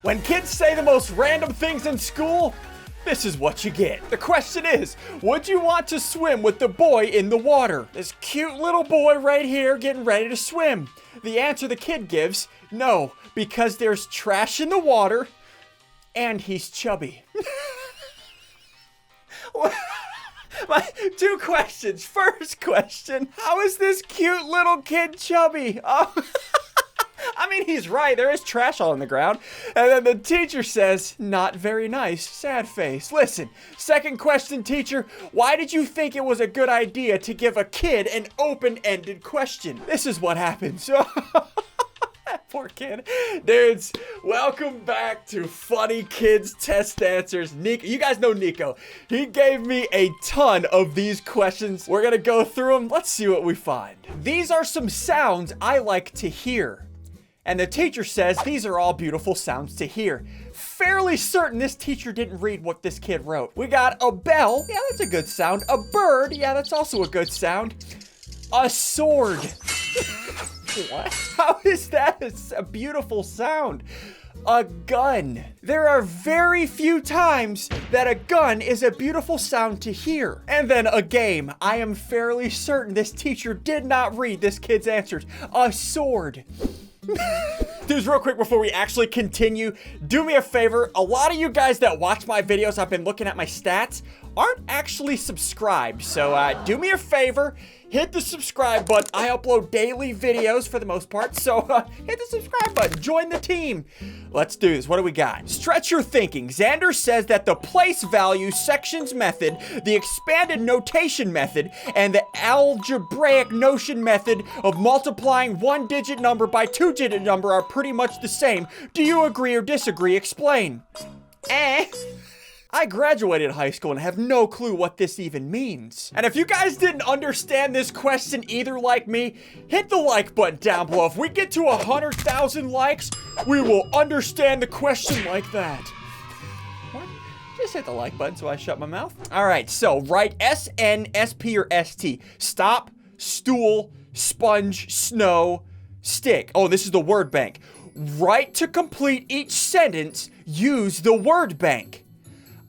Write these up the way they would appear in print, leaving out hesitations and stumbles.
When kids say the most random things in school, this is what you get. The question is, would you want to swim with the boy in the water? This cute little boy right here getting ready to swim. The answer the kid gives, no, because there's trash in the water and he's chubby. My two questions. First question, how is this cute little kid chubby? I mean, he's right. There is trash all on the ground. And then the teacher says, not very nice, sad face. Listen, second question, teacher. Why did you think it was a good idea to give a kid an open-ended question? This is what happens. Poor kid. Dudes, welcome back to Funny Kids Test Answers. Nico, you guys know Nico. He gave me a ton of these questions. We're gonna go through them. Let's see what we find. These are some sounds I like to hear. And the teacher says these are all beautiful sounds to hear. Fairly certain this teacher didn't read what this kid wrote. We got a bell. Yeah, that's a good sound. A bird. Yeah, that's also a good sound. A sword. What? How is that a beautiful sound? A gun. There are very few times that a gun is a beautiful sound to hear. And then a game. I am fairly certain this teacher did not read this kid's answers. A sword. Dudes, real quick before we actually continue, do me a favor. A lot of you guys that watch my videos, I've been looking at my stats, aren't actually subscribed. So do me a favor, hit the subscribe button. I upload daily videos for the most part, so hit the subscribe button. Join the team. Let's do this. What do we got? Stretch your thinking. Xander says that the place value sections method, the expanded notation method, and the algebraic notion method of multiplying one-digit number by two-digit number are pretty much the same. Do you agree or disagree? Explain. I graduated high school and have no clue what this even means. And if you guys didn't understand this question either like me, hit the like button down below. If we get to 100,000 likes, we will understand the question like that. What? Just hit the like button so I shut my mouth. All right, so write S-N, S-P, or S-T. Stop, stool, sponge, snow, stick. Oh, this is the word bank. Right to complete each sentence, use the word bank.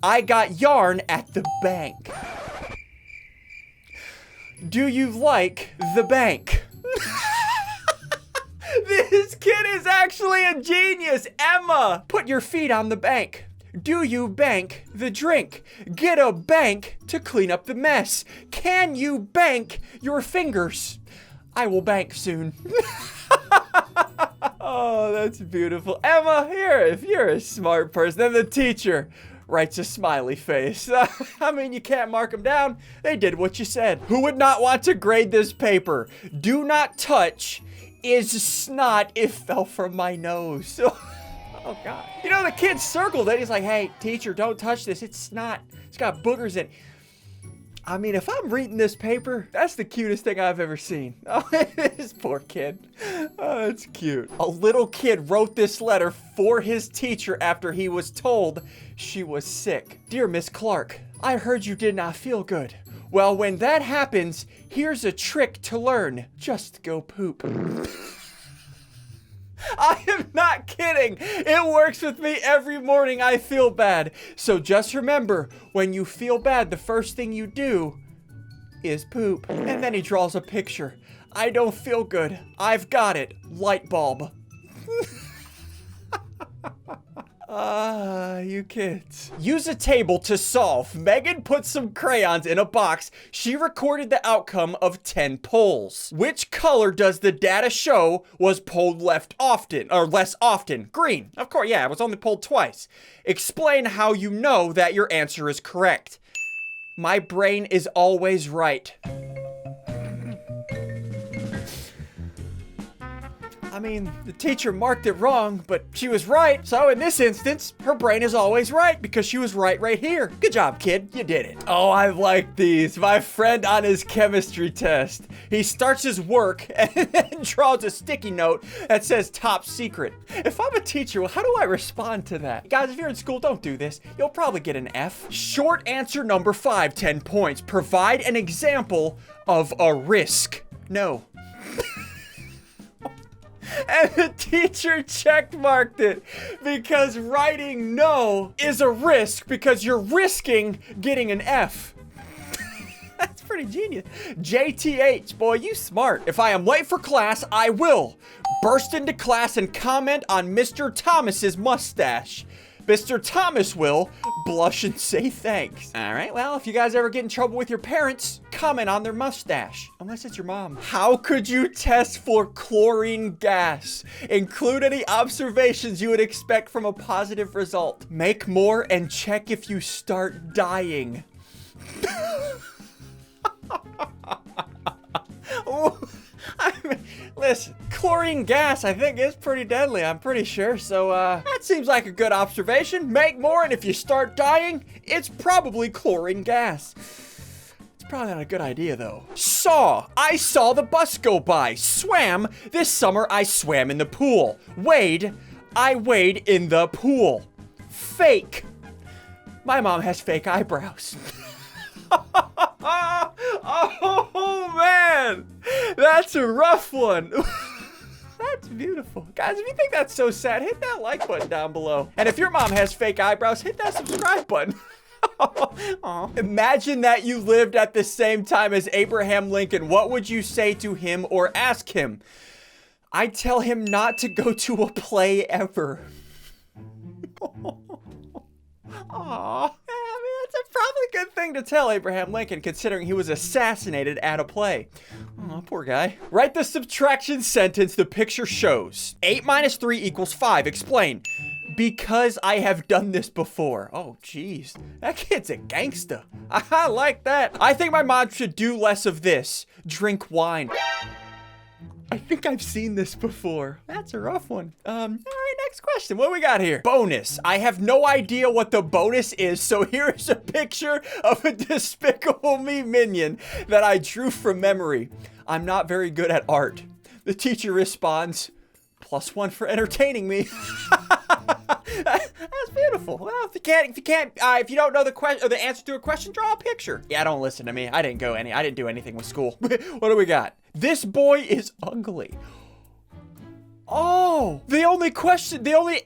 I got yarn at the bank. Do you like the bank? This kid is actually a genius. Emma, put your feet on the bank. Do you bank the drink? Get a bank to clean up the mess. Can you bank your fingers? I will bank soon. Oh, that's beautiful. Emma, if you're a smart person. Then the teacher writes a smiley face. I mean, you can't mark them down. They did what you said. Who would not want to grade this paper? Do not touch is snot. It fell from my nose. Oh, God. You know, the kid circled it. He's like, hey, teacher, don't touch this. It's snot. It's got boogers in it. I mean, if I'm reading this paper, that's the cutest thing I've ever seen. Oh, this poor kid. Oh, it's cute. A little kid wrote this letter for his teacher after he was told she was sick. Dear Miss Clark, I heard you did not feel good. Well, when that happens, here's a trick to learn. Just go poop. I am not kidding. It works with me every morning I feel bad. So just remember, when you feel bad, the first thing you do is poop. And then he draws a picture. I don't feel good. I've got it. Light bulb. You kids. Use a table to solve. Megan put some crayons in a box. She recorded the outcome of 10 polls. Which color does the data show was polled less often? Green. Of course, yeah, it was only polled twice. Explain how you know that your answer is correct. My brain is always right. I mean, the teacher marked it wrong, but she was right. So in this instance, her brain is always right because she was right here. Good job, kid. You did it. Oh, I like these. My friend on his chemistry test. He starts his work and then draws a sticky note that says top secret. If I'm a teacher, well, how do I respond to that? Guys, if you're in school, don't do this. You'll probably get an F. Short answer number 5, 10 points. Provide an example of a risk. No. And the teacher checkmarked it because writing no is a risk because you're risking getting an F. That's pretty genius. JTH, boy, you smart. If I am late for class, I will burst into class and comment on Mr. Thomas's mustache. Mr. Thomas will blush and say thanks. All right, well, if you guys ever get in trouble with your parents, comment on their mustache, unless it's your mom. How could you test for chlorine gas? Include any observations you would expect from a positive result. Make more and check if you start dying. Listen, chlorine gas, I think, is pretty deadly, I'm pretty sure. So, that seems like a good observation. Make more, and if you start dying, it's probably chlorine gas. It's probably not a good idea, though. I saw the bus go by. Swam, this summer I swam in the pool. Wade, I wade in the pool. Fake, my mom has fake eyebrows. Oh, man. That's a rough one. That's beautiful. Guys, if you think that's so sad, hit that like button down below. And if your mom has fake eyebrows, hit that subscribe button. Imagine that you lived at the same time as Abraham Lincoln. What would you say to him or ask him? I'd tell him not to go to a play ever. Aw. That's a probably good thing to tell Abraham Lincoln, considering he was assassinated at a play. Oh, poor guy. Write the subtraction sentence the picture shows. 8 minus 3 equals 5. Explain. Because I have done this before. Oh, jeez. That kid's a gangster. I like that. I think my mom should do less of this. Drink wine. I think I've seen this before. That's a rough one. All right, next question. What do we got here? Bonus. I have no idea what the bonus is, so here is a picture of a Despicable Me minion that I drew from memory. I'm not very good at art. The teacher responds, +1 for entertaining me. That's beautiful. Well, if you don't know the question or the answer to a question, draw a picture. Yeah, don't listen to me. I didn't do anything with school. What do we got? This boy is ugly. Oh, the only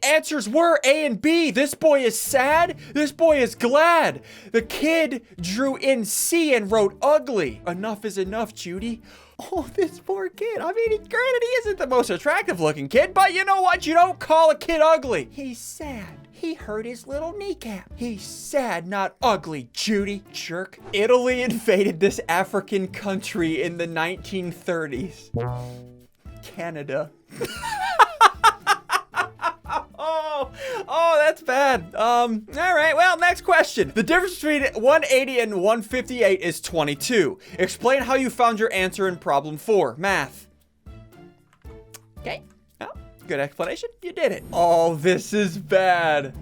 answers were A and B. This boy is sad. This boy is glad. The kid drew in C and wrote ugly. Enough is enough, Judy. Oh, this poor kid. I mean, granted, he isn't the most attractive looking kid, but you know what? You don't call a kid ugly. He's sad. He hurt his little kneecap. He's sad, not ugly, Judy, jerk. Italy invaded this African country in the 1930s. Canada. Oh, that's bad. All right, well, next question. The difference between 180 and 158 is 22. Explain how you found your answer in problem 4, math. Okay, well, good explanation. You did it. Oh, this is bad.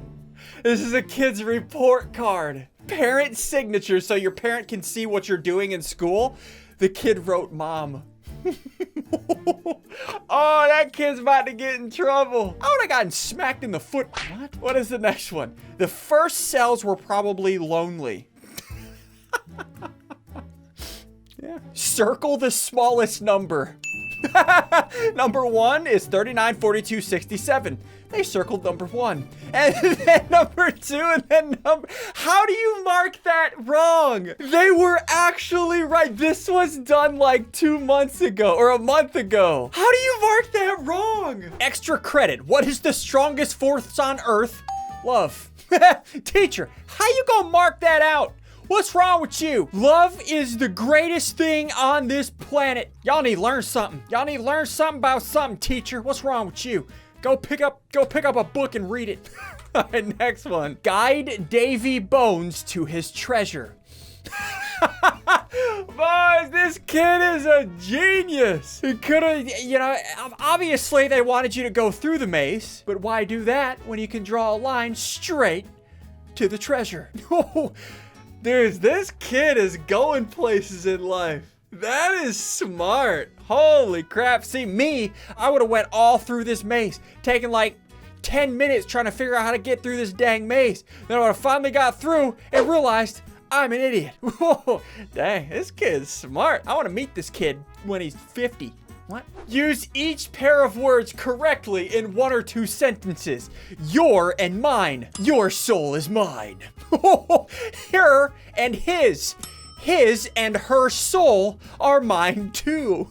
This is a kid's report card. Parent signature, so your parent can see what you're doing in school. The kid wrote mom. Oh, that kid's about to get in trouble. I would have gotten smacked in the foot. What? What is the next one? The first cells were probably lonely. Yeah. Circle the smallest number. Number 1 is 39, 42, 67. They circled number 1. And then number 2, and then how do you mark that wrong? They were actually right. This was done like 2 months ago or a month ago. How do you mark that wrong? Extra credit. What is the strongest force on Earth? Love. Teacher, how you gonna mark that out? What's wrong with you? Love is the greatest thing on this planet. Y'all need to learn something. Y'all need to learn something about something, teacher. What's wrong with you? Go pick up a book and read it. All right, next one. Guide Davy Bones to his treasure. Boys, this kid is a genius. He could have, obviously they wanted you to go through the maze, but why do that when you can draw a line straight to the treasure? Dude, this kid is going places in life. That is smart. Holy crap. See, me, I would have went all through this maze, taking like 10 minutes trying to figure out how to get through this dang maze. Then I would have finally got through and realized I'm an idiot. Whoa, dang, this kid's smart. I want to meet this kid when he's 50. What? Use each pair of words correctly in 1 or 2 sentences. Your and mine. Your soul is mine. Her and his. His and her soul are mine too.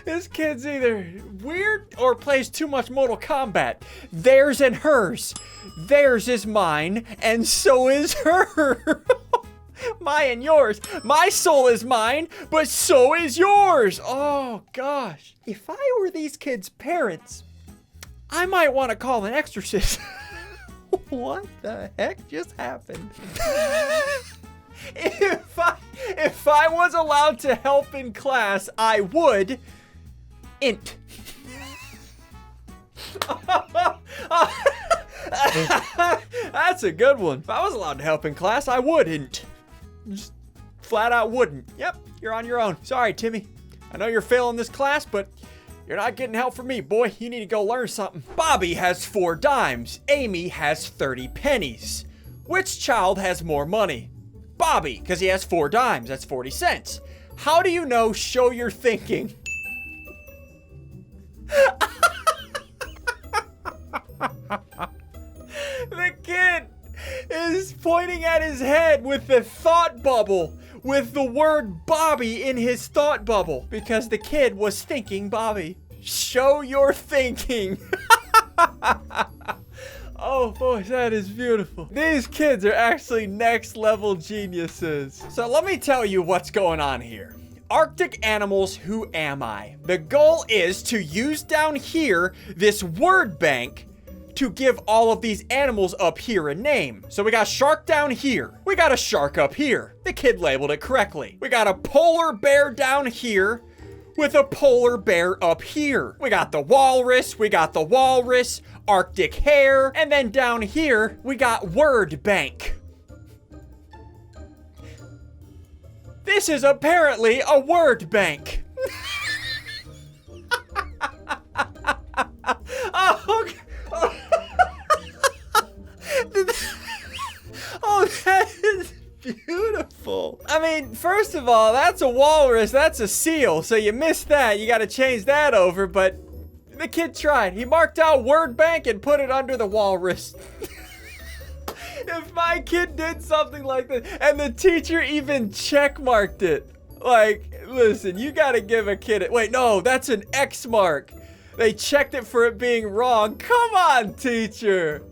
This kid's either weird or plays too much Mortal Kombat. Theirs and hers. Theirs is mine, and so is her. My and yours. My soul is mine, but so is yours. Oh, gosh. If I were these kids' parents, I might want to call an exorcist. What the heck just happened? If I was allowed to help in class, I would int. That's a good one. If I was allowed to help in class, I wouldn't. Just flat out wouldn't. Yep, you're on your own. Sorry, Timmy. I know you're failing this class, but you're not getting help from me, boy. You need to go learn something. Bobby has 4 dimes. Amy has 30 pennies. Which child has more money? Bobby, because he has 4 dimes. That's 40 cents. How do you know? Show your thinking. The kid is pointing at his head with the thought bubble, with the word Bobby in his thought bubble, because the kid was thinking Bobby. Show your thinking. Oh, boys, that is beautiful. These kids are actually next level geniuses. So let me tell you what's going on here. Arctic animals, who am I? The goal is to use down here this word bank to give all of these animals up here a name. So we got shark down here. We got a shark up here. The kid labeled it correctly. We got a polar bear down here with a polar bear up here. We got the walrus, Arctic hare, and then down here, we got word bank. This is apparently a word bank. Oh, oh, that is beautiful. I mean, first of all, that's a walrus, that's a seal, so you missed that. You gotta change that over, but the kid tried. He marked out word bank and put it under the walrus. If my kid did something like this, and the teacher even check marked it. Like, listen, you gotta give a kid wait, no, that's an X mark. They checked it for it being wrong. Come on, teacher.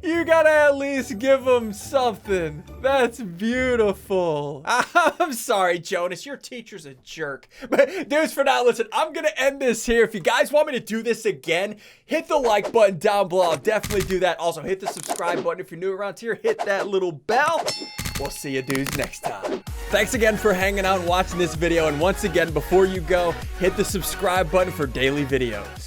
You gotta at least give them something. That's beautiful. I'm sorry, Jonas. Your teacher's a jerk. But dudes, for now, listen, I'm gonna end this here. If you guys want me to do this again, hit the like button down below. I'll definitely do that. Also, hit the subscribe button if you're new around here. Hit that little bell. We'll see you dudes next time. Thanks again for hanging out and watching this video. And once again, before you go, hit the subscribe button for daily videos.